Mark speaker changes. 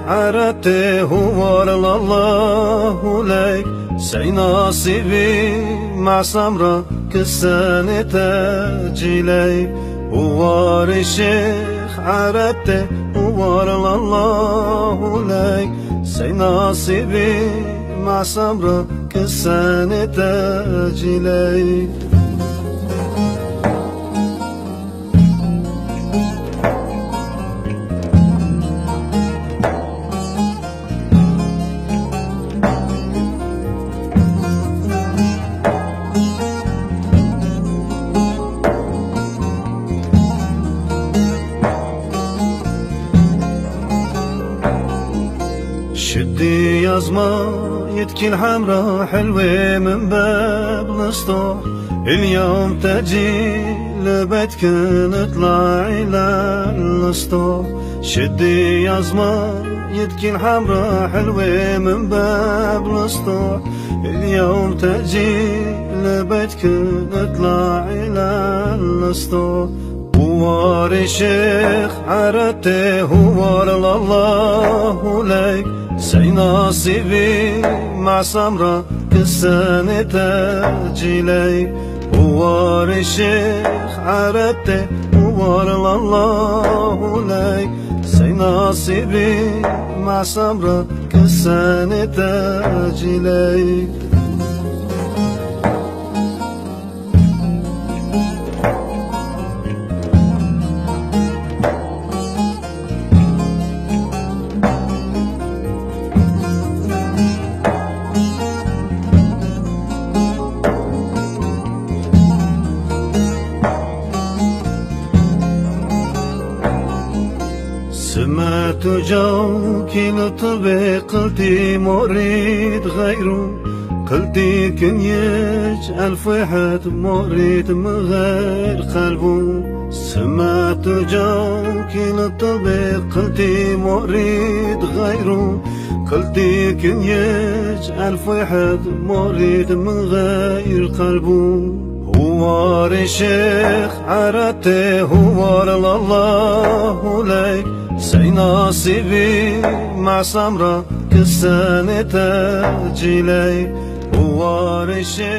Speaker 1: عرته وارل الله لك سي نصيبي مع سمرة كسانة تجيلي وار الشيخ عرته وارل الله لك سي نصيبي مع سمرة كسانة تجيلي شدي يازما يتكي الحمرا حلوة من باب الاسطح اليوم تجي لبيتك نطلع إلى الاسطح شدي يازما يتكي الحمرا حلوة من باب الاسطح اليوم تجي لبيتك نطلع إلى الاسطح وار الشيخ عرته وار الله لك سي نصيبي مع سمرة كسانة تجيلي وار الشيخ عرته وار الله لك سي نصيبي مع سمرة كسانة تجيلي سمعت جوكي لطبي قلتي مريد غيره قلتي كن يجعل واحد مريد من غير قلبه سمعت جوكي لطبي قلتي مريد غيره قلتي كن يجعل واحد مريد من غير قلبه هوار الشيخ عرته هوار الله لك سي نصيبي مع سمرة كسانة تجيلي هوار الشيخ